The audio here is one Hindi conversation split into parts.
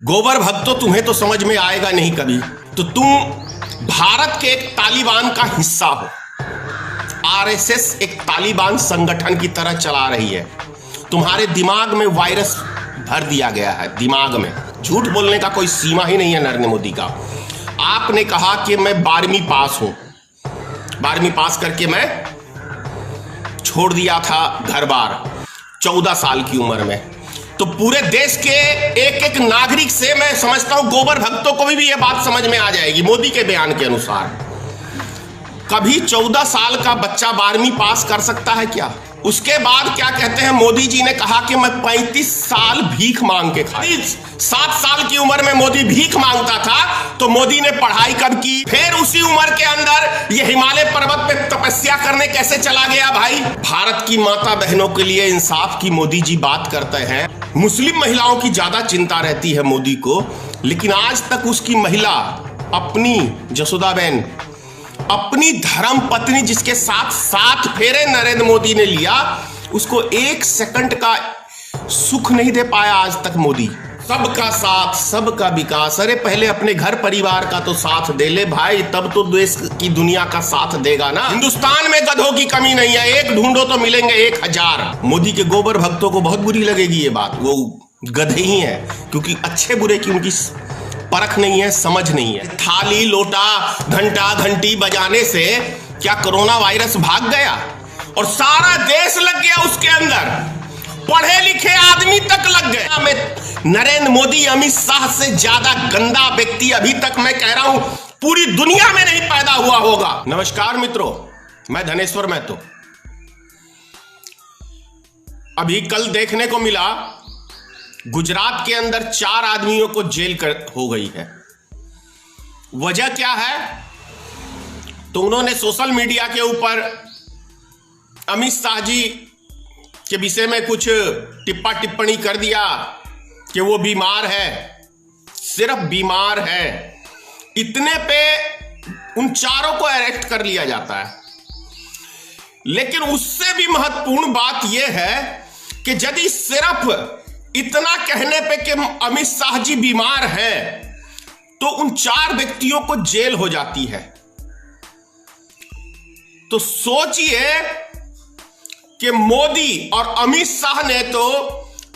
गोबर भक्तों, तुम्हें तो समझ में आएगा नहीं कभी। तो तुम भारत के एक तालिबान का हिस्सा हो। आरएसएस एक तालिबान संगठन की तरह चला रही है। तुम्हारे दिमाग में वायरस भर दिया गया है। दिमाग में झूठ बोलने का कोई सीमा ही नहीं है नरेंद्र मोदी का। आपने कहा कि मैं 12वीं पास हूं, 12वीं पास करके मैं छोड़ दिया था घर बार 14 साल की उम्र में। तो पूरे देश के एक एक नागरिक से मैं समझता हूं गोबर भक्तों को भी यह बात समझ में आ जाएगी। मोदी के बयान के अनुसार कभी 14 साल का बच्चा 12वीं पास कर सकता है क्या? उसके बाद क्या कहते हैं, मोदी जी ने कहा कि मैं 35 साल भीख मांग के खाई। 7 साल की उम्र में मोदी भीख मांगता था तो मोदी ने पढ़ाई कब की? फिर उसी उम्र के अंदर ये हिमालय पर्वत पे तपस्या करने कैसे चला गया भाई? भारत की माता बहनों के लिए इंसाफ की मोदी जी बात करते हैं। मुस्लिम महिलाओं की ज्यादा चिंता रहती है मोदी को, लेकिन आज तक उसकी महिला अपनी जसोदाबेन, अपनी धर्म पत्नी जिसके साथ 7 फेरे नरेंद्र मोदी ने लिया, उसको 1 सेकंड का सुख नहीं दे पाया आज तक मोदी। सबका साथ, सबका विकास। अरे पहले अपने घर परिवार का तो साथ दे ले भाई, तब तो देश की दुनिया का साथ देगा ना। हिंदुस्तान में गधों की कमी नहीं है, एक ढूंढो तो मिलेंगे 1000। मोदी के गोबर भक्तों को बहुत बुरी लगेगी ये बात। वो गधे ही है, क्योंकि अच्छे बुरे की उनकी परख नहीं है, समझ नहीं है। थाली लोटा घंटा घंटी बजाने से क्या कोरोना वायरस भाग गया? और सारा देश लग गया उसके अंदर, पढ़े लिखे आदमी तक लग गए। मैं नरेंद्र मोदी अमित शाह से ज्यादा गंदा व्यक्ति अभी तक मैं कह रहा हूं पूरी दुनिया में नहीं पैदा हुआ होगा। नमस्कार मित्रों, मैं धनेश्वर महतो। अभी कल देखने को मिला गुजरात के अंदर 4 आदमियों को जेल हो गई है। वजह क्या है? तो उन्होंने सोशल मीडिया के ऊपर अमित शाह जी के विषय में कुछ टिप्पणी कर दिया कि वो बीमार है, सिर्फ बीमार है। इतने पे उन चारों को अरेस्ट कर लिया जाता है। लेकिन उससे भी महत्वपूर्ण बात यह है कि यदि सिर्फ इतना कहने पे कि अमित शाह जी बीमार है तो उन 4 व्यक्तियों को जेल हो जाती है। तो सोचिए कि मोदी और अमित शाह ने तो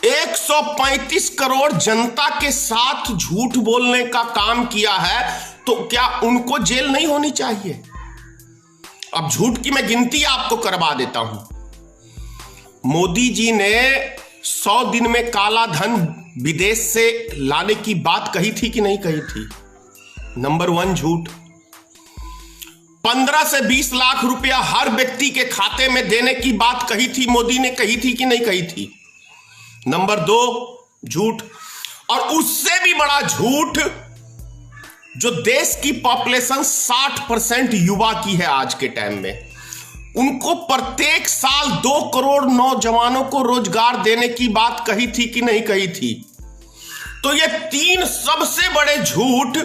135 करोड़ जनता के साथ झूठ बोलने का काम किया है, तो क्या उनको जेल नहीं होनी चाहिए? अब झूठ की मैं गिनती आपको करवा देता हूं। मोदी जी ने 100 दिन में काला धन विदेश से लाने की बात कही थी कि नहीं कही थी? नंबर 1 झूठ। 15 से 20 लाख रुपया हर व्यक्ति के खाते में देने की बात कही थी, मोदी ने कही थी कि नहीं कही थी? नंबर 2 झूठ। और उससे भी बड़ा झूठ, जो देश की पॉपुलेशन 60% युवा की है आज के टाइम में, उनको प्रत्येक साल 2 करोड़ नौजवानों को रोजगार देने की बात कही थी कि नहीं कही थी? तो ये 3 सबसे बड़े झूठ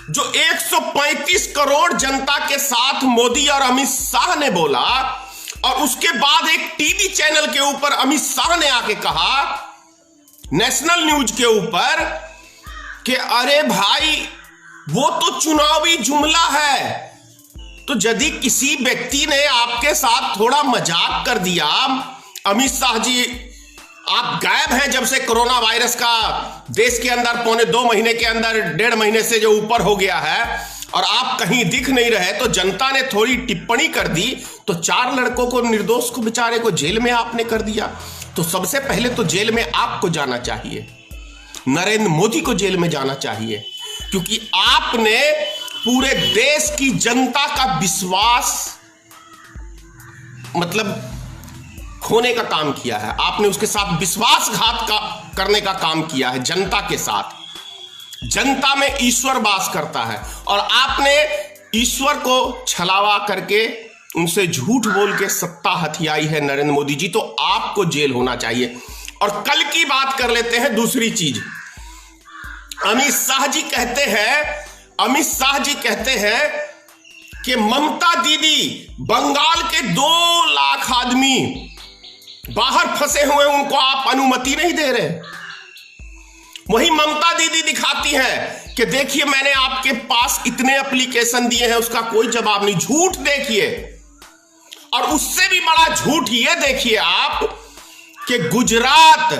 जो 135 करोड़ जनता के साथ मोदी और अमित शाह ने बोला, और उसके बाद एक टीवी चैनल के ऊपर अमित शाह ने आके कहा, नेशनल न्यूज के ऊपर, कि अरे भाई वो तो चुनावी जुमला है। तो यदि किसी व्यक्ति ने आपके साथ थोड़ा मजाक कर दिया, अमित शाह जी आप गायब हैं जब से कोरोना वायरस का देश के अंदर 2.25 महीने के अंदर 1.5 महीने से जो ऊपर हो गया है, और आप कहीं दिख नहीं रहे, तो जनता ने थोड़ी टिप्पणी कर दी, तो 4 लड़कों को, निर्दोष को, बेचारे को जेल में आपने कर दिया। तो सबसे पहले तो जेल में आपको जाना चाहिए, नरेंद्र मोदी को जेल में जाना चाहिए, क्योंकि आपने पूरे देश की जनता का विश्वास मतलब खोने का काम किया है। आपने उसके साथ विश्वासघात करने का काम किया है जनता के साथ। जनता में ईश्वर वास करता है, और आपने ईश्वर को छलावा करके उनसे झूठ बोल के सत्ता हथियाई है नरेंद्र मोदी जी। तो आपको जेल होना चाहिए। और कल की बात कर लेते हैं, दूसरी चीज। अमित शाह जी कहते हैं कि ममता दीदी बंगाल के 2 लाख आदमी बाहर फंसे हुए, उनको आप अनुमति नहीं दे रहे। वहीं ममता दीदी कि देखिए मैंने आपके पास इतने एप्लीकेशन दिए हैं, उसका कोई जवाब नहीं। झूठ देखिए, और उससे भी बड़ा झूठ ये देखिए आप कि गुजरात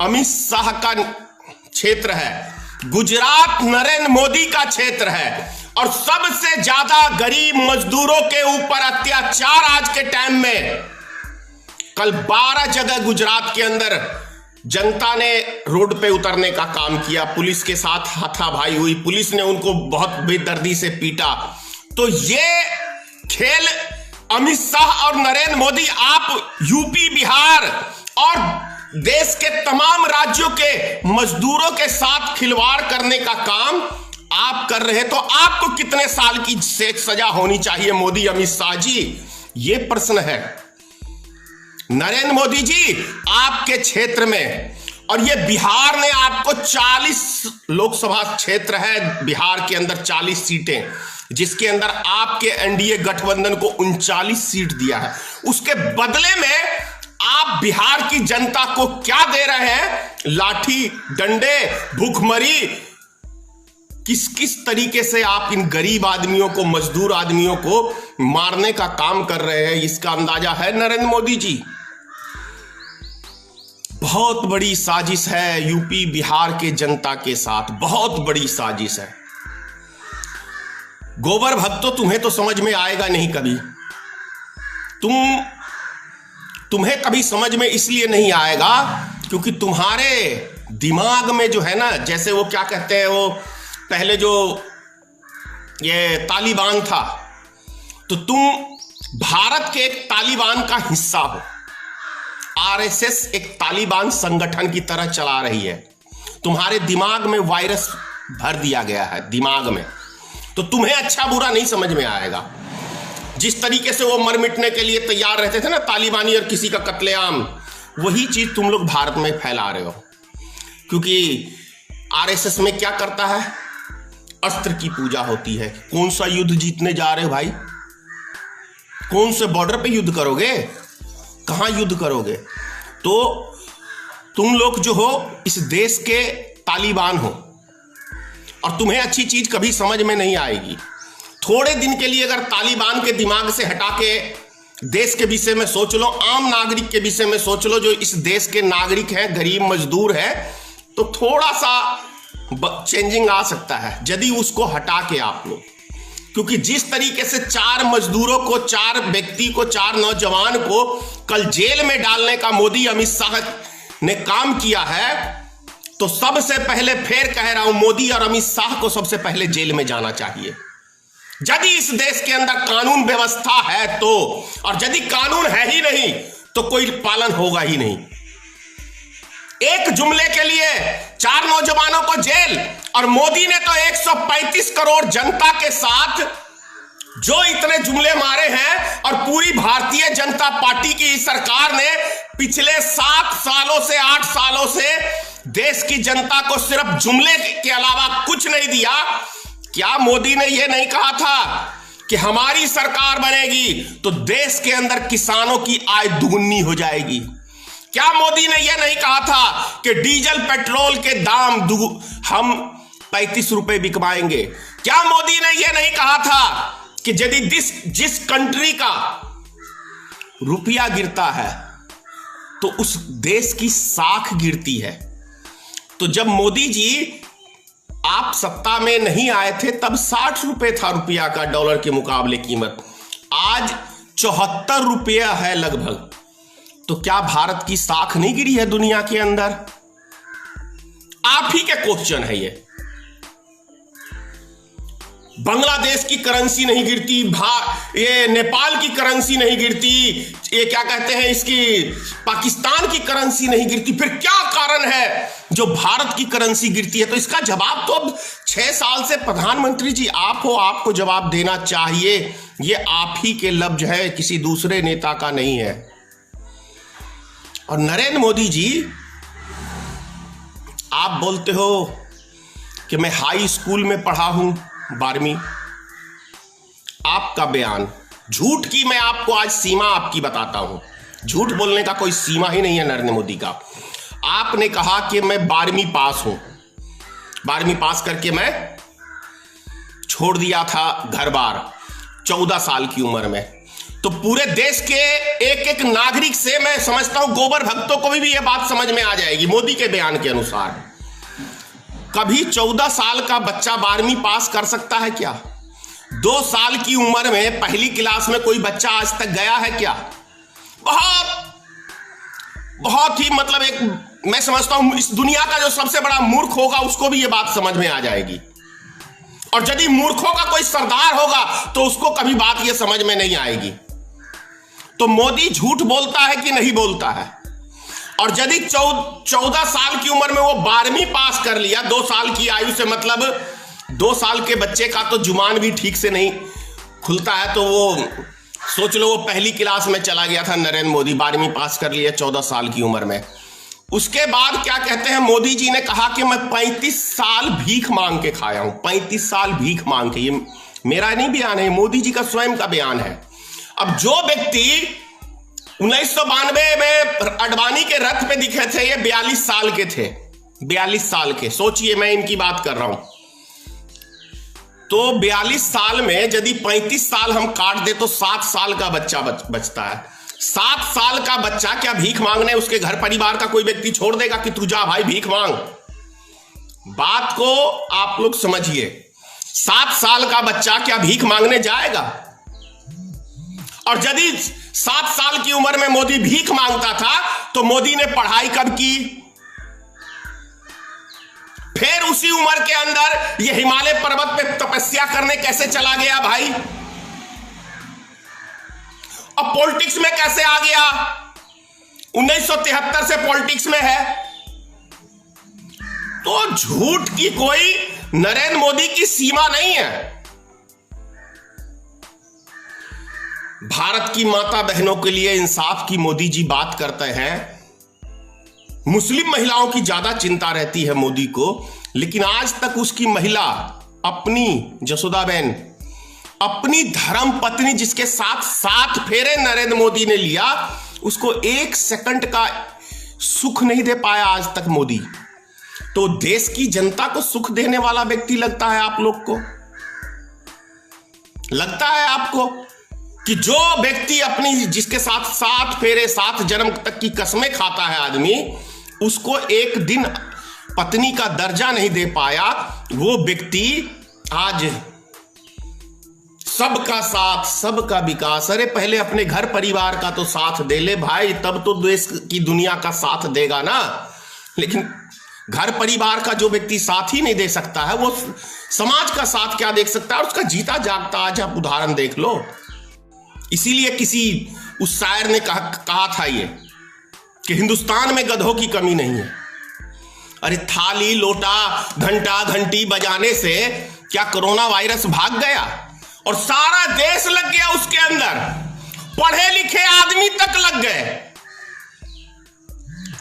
अमित शाह का क्षेत्र है, गुजरात नरेंद्र मोदी का क्षेत्र है, और सबसे ज्यादा गरीब मजदूरों के ऊपर अत्याचार आज के टाइम में। कल 12 जगह गुजरात के अंदर जनता ने रोड पे उतरने का काम किया, पुलिस के साथ हाथापाई हुई, पुलिस ने उनको बहुत बेदर्दी से पीटा। तो ये खेल अमित शाह और नरेंद्र मोदी, आप यूपी, बिहार और देश के तमाम राज्यों के मजदूरों के साथ खिलवाड़ करने का काम आप कर रहे हैं। तो आपको कितने साल की सजा होनी चाहिए मोदी, अमित शाह जी? ये प्रश्न है। नरेंद्र मोदी जी आपके क्षेत्र में, और ये बिहार ने आपको 40 लोकसभा क्षेत्र है, बिहार के अंदर 40 सीटें, जिसके अंदर आपके एनडीए गठबंधन को 39 सीट दिया है। उसके बदले में आप बिहार की जनता को क्या दे रहे हैं? लाठी डंडे, भूखमरी। किस किस तरीके से आप इन गरीब आदमियों को, मजदूर आदमियों को मारने का काम कर रहे हैं, इसका अंदाजा है नरेंद्र मोदी जी। बहुत बड़ी साजिश है यूपी बिहार के जनता के साथ, बहुत बड़ी साजिश है। गोबर भक्तों, तुम्हें तो समझ में आएगा नहीं कभी। तुम्हें कभी समझ में इसलिए नहीं आएगा क्योंकि तुम्हारे दिमाग में जो है ना, जैसे वो क्या कहते हैं, वो पहले जो ये तालिबान था, तो तुम भारत के एक तालिबान का हिस्सा हो। आरएसएस एक तालिबान संगठन की तरह चला रही है। तुम्हारे दिमाग में वायरस भर दिया गया है, दिमाग में। तो तुम्हें अच्छा बुरा नहीं समझ में आएगा। जिस तरीके से वो मर मिटने के लिए तैयार रहते थे ना तालिबानी, और किसी का कत्लेआम, वही चीज तुम लोग भारत में फैला रहे हो। क्योंकि आरएसएस में क्या करता है? अस्त्र की पूजा होती है। कौन सा युद्ध जीतने जा रहे हो भाई? कौन से बॉर्डर पे युद्ध करोगे? कहां युद्ध करोगे? तो तुम लोग जो हो इस देश के तालिबान हो, और तुम्हें अच्छी चीज कभी समझ में नहीं आएगी। थोड़े दिन के लिए अगर तालिबान के दिमाग से हटा के देश के विषय में सोच लो, आम नागरिक के विषय में सोच लो, जो इस देश के नागरिक हैं, गरीब मजदूर हैं, तो थोड़ा सा चेंजिंग आ सकता है यदि उसको हटा के आप लोग। क्योंकि जिस तरीके से 4 मजदूरों को, 4 व्यक्ति को, 4 नौजवान को कल जेल में डालने का मोदी अमित शाह ने काम किया है, तो सबसे पहले फिर कह रहा हूं, मोदी और अमित शाह को सबसे पहले जेल में जाना चाहिए। यदि इस देश के अंदर कानून व्यवस्था है तो, और यदि कानून है ही नहीं तो कोई पालन होगा ही नहीं। एक जुमले के लिए 4 नौजवानों को जेल, और मोदी ने तो 135 करोड़ जनता के साथ जो इतने जुमले मारे हैं, और पूरी भारतीय जनता पार्टी की सरकार ने पिछले 7 सालों से 8 सालों से देश की जनता को सिर्फ जुमले के अलावा कुछ नहीं दिया। क्या मोदी ने यह नहीं कहा था कि हमारी सरकार बनेगी तो देश के अंदर किसानों की आय दुगुनी हो जाएगी? क्या मोदी ने यह नहीं कहा था कि डीजल पेट्रोल के दाम हम 35 रुपए बिकवाएंगे? क्या मोदी ने यह नहीं कहा था कि यदि जिस कंट्री का रुपया गिरता है तो उस देश की साख गिरती है? तो जब मोदी जी आप सत्ता में नहीं आए थे तब 60 रुपए था रुपया का डॉलर के मुकाबले कीमत, आज 74 रुपया है लगभग। तो क्या भारत की साख नहीं गिरी है दुनिया के अंदर? आप ही के क्वेश्चन है ये। बांग्लादेश की करेंसी नहीं गिरती, ये नेपाल की करेंसी नहीं गिरती, ये क्या कहते हैं इसकी पाकिस्तान की करेंसी नहीं गिरती, फिर क्या कारण है जो भारत की करेंसी गिरती है? तो इसका जवाब तो अब 6 साल से प्रधानमंत्री जी आप हो, आपको जवाब देना चाहिए। ये आप ही के लफ्ज है, किसी दूसरे नेता का नहीं है। और नरेंद्र मोदी जी, आप बोलते हो कि मैं हाई स्कूल में पढ़ा हूं 12वीं। आपका बयान झूठ की, मैं आपको आज सीमा आपकी बताता हूं। झूठ बोलने का कोई सीमा ही नहीं है नरेंद्र मोदी का। आपने कहा कि मैं 12वीं पास हूं, 12वीं पास करके मैं छोड़ दिया था घर बार 14 साल की उम्र में। तो पूरे देश के एक एक नागरिक से मैं समझता हूं गोबर भक्तों को भी यह बात समझ में आ जाएगी। मोदी के बयान के अनुसार कभी 14 साल का बच्चा 12वीं पास कर सकता है क्या? 2 साल की उम्र में पहली क्लास में कोई बच्चा आज तक गया है क्या? बहुत ही मतलब एक मैं समझता हूं इस दुनिया का जो सबसे बड़ा मूर्ख होगा उसको भी यह बात समझ में आ जाएगी। और यदि मूर्खों का कोई सरदार होगा तो उसको कभी बात यह समझ में नहीं आएगी। तो मोदी झूठ बोलता है कि नहीं बोलता है? और यदि 14 साल की उम्र में वो 12वीं पास कर लिया, 2 साल की आयु से, मतलब 2 साल के बच्चे का तो जुबान भी ठीक से नहीं खुलता है, तो वो सोच लो वो पहली क्लास में चला गया था नरेंद्र मोदी, 12वीं पास कर लिया 14 साल की उम्र में। उसके बाद क्या कहते हैं, मोदी जी ने कहा कि मैं 35 साल भीख मांग के खाया हूं। 35 साल भीख मांग के, ये मेरा नहीं बयान है, मोदी जी का स्वयं का बयान है। अब जो व्यक्ति 1992 में अडवाणी के रथ पे दिखे थे, ये 42 साल के थे, 42 साल के। सोचिए मैं इनकी बात कर रहा हूं। तो 42 साल में यदि 35 साल हम काट दे तो 7 साल का बच्चा बचता है। 7 साल का बच्चा क्या भीख मांगने उसके घर परिवार का कोई व्यक्ति छोड़ देगा कि तू जा भाई भीख मांग? बात को आप लोग समझिए। 7 साल का बच्चा क्या भीख मांगने जाएगा? और यदि 7 साल की उम्र में मोदी भीख मांगता था तो मोदी ने पढ़ाई कब की? फिर उसी उम्र के अंदर यह हिमालय पर्वत पे तपस्या करने कैसे चला गया भाई? अब पॉलिटिक्स में कैसे आ गया? 1973 से पॉलिटिक्स में है। तो झूठ की कोई नरेंद्र मोदी की सीमा नहीं है। भारत की माता बहनों के लिए इंसाफ की मोदी जी बात करते हैं। मुस्लिम महिलाओं की ज्यादा चिंता रहती है मोदी को, लेकिन आज तक उसकी महिला अपनी जसोदाबेन, अपनी धर्म पत्नी जिसके साथ 7 फेरे नरेंद्र मोदी ने लिया, उसको 1 सेकंड का सुख नहीं दे पाया आज तक मोदी। तो देश की जनता को सुख देने वाला व्यक्ति लगता है आप लोग को? लगता है आपको कि जो व्यक्ति अपनी जिसके साथ 7 फेरे 7 जन्म तक की कसमें खाता है आदमी, उसको एक दिन पत्नी का दर्जा नहीं दे पाया, वो व्यक्ति आज सबका साथ सबका विकास? अरे पहले अपने घर परिवार का तो साथ दे ले भाई, तब तो देश की दुनिया का साथ देगा ना। लेकिन घर परिवार का जो व्यक्ति साथ ही नहीं दे सकता है, वो समाज का साथ क्या देख सकता है? उसका जीता जागता आज आप उदाहरण देख लो। इसीलिए किसी उस शायर ने कहा था ये कि हिंदुस्तान में गधों की कमी नहीं है। अरे थाली लोटा घंटा घंटी बजाने से क्या कोरोना वायरस भाग गया? और सारा देश लग गया उसके अंदर, पढ़े लिखे आदमी तक लग गए।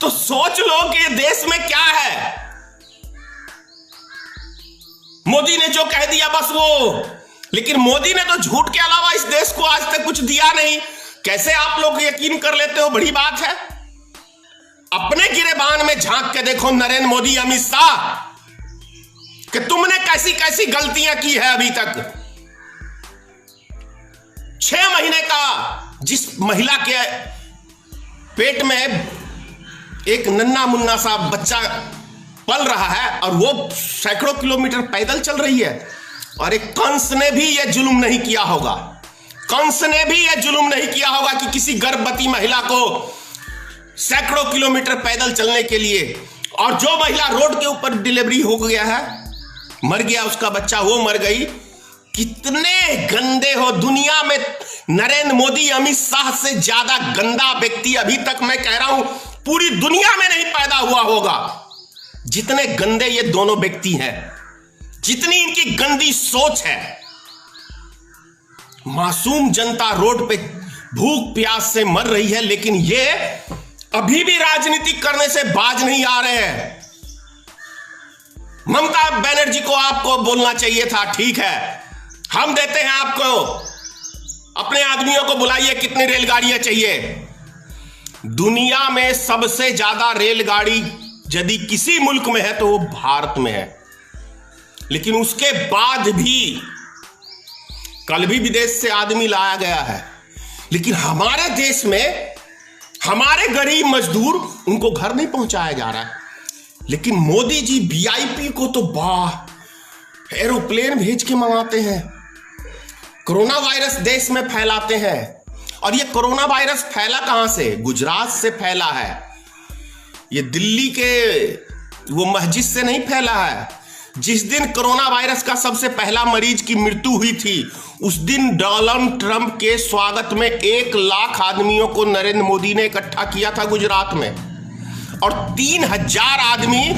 तो सोच लो कि देश में क्या है। मोदी ने जो कह दिया बस वो, लेकिन मोदी ने तो झूठ के अलावा इस देश को आज तक कुछ दिया नहीं। कैसे आप लोग यकीन कर लेते हो? बड़ी बात है। अपने गिरेबान में झांक के देखो नरेंद्र मोदी, अमित शाह, कि तुमने कैसी कैसी गलतियां की है अभी तक। 6 महीने का जिस महिला के पेट में एक नन्ना मुन्ना सा बच्चा पल रहा है और वो सैकड़ों किलोमीटर पैदल चल रही है, और एक कंस ने भी यह जुल्म नहीं किया होगा। कंस ने भी यह जुल्म नहीं किया होगा कि किसी गर्भवती महिला को सैकड़ों किलोमीटर पैदल चलने के लिए, और जो महिला रोड के ऊपर डिलीवरी हो गया है, मर गया उसका बच्चा, वो मर गई। कितने गंदे हो दुनिया में। नरेंद्र मोदी अमित शाह से ज्यादा गंदा व्यक्ति अभी तक मैं कह रहा हूं पूरी दुनिया में नहीं पैदा हुआ होगा। जितने गंदे ये दोनों व्यक्ति हैं, जितनी इनकी गंदी सोच है। मासूम जनता रोड पे भूख प्यास से मर रही है, लेकिन ये अभी भी राजनीति करने से बाज नहीं आ रहे हैं। ममता बनर्जी को आपको बोलना चाहिए था, ठीक है हम देते हैं आपको, अपने आदमियों को बुलाइए, कितनी रेलगाड़ियां चाहिए। दुनिया में सबसे ज्यादा रेलगाड़ी यदि किसी मुल्क में है तो वो भारत में है। लेकिन उसके बाद भी कल भी विदेश से आदमी लाया गया है, लेकिन हमारे देश में हमारे गरीब मजदूर उनको घर नहीं पहुंचाया जा रहा है। लेकिन मोदी जी वीआईपी को तो वाह एरोप्लेन भेज के मंगाते हैं, कोरोना वायरस देश में फैलाते हैं। और ये कोरोना वायरस फैला कहां से? गुजरात से फैला है। ये दिल्ली के वो मस्जिद से नहीं फैला है। जिस दिन कोरोना वायरस का सबसे पहला मरीज की मृत्यु हुई थी, उस दिन डोनाल्ड ट्रंप के स्वागत में 1 लाख आदमियों को नरेंद्र मोदी ने इकट्ठा किया था गुजरात में, और 3000 आदमी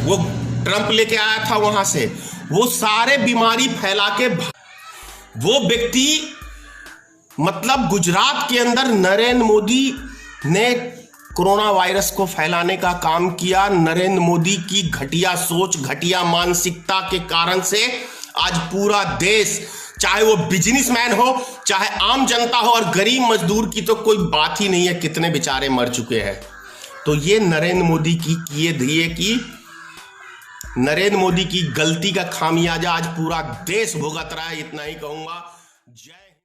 वो ट्रंप लेके आया था वहां से। वो सारे बीमारी फैला के वो व्यक्ति, मतलब गुजरात के अंदर नरेंद्र मोदी ने कोरोना वायरस को फैलाने का काम किया। नरेंद्र मोदी की घटिया सोच, घटिया मानसिकता के कारण से आज पूरा देश, चाहे वो बिजनेसमैन हो, चाहे आम जनता हो, और गरीब मजदूर की तो कोई बात ही नहीं है, कितने बेचारे मर चुके हैं। तो ये नरेंद्र मोदी की किए दिए की नरेंद्र मोदी की गलती का खामियाजा आज पूरा देश भुगत रहा है, इतना ही कहूंगा। जय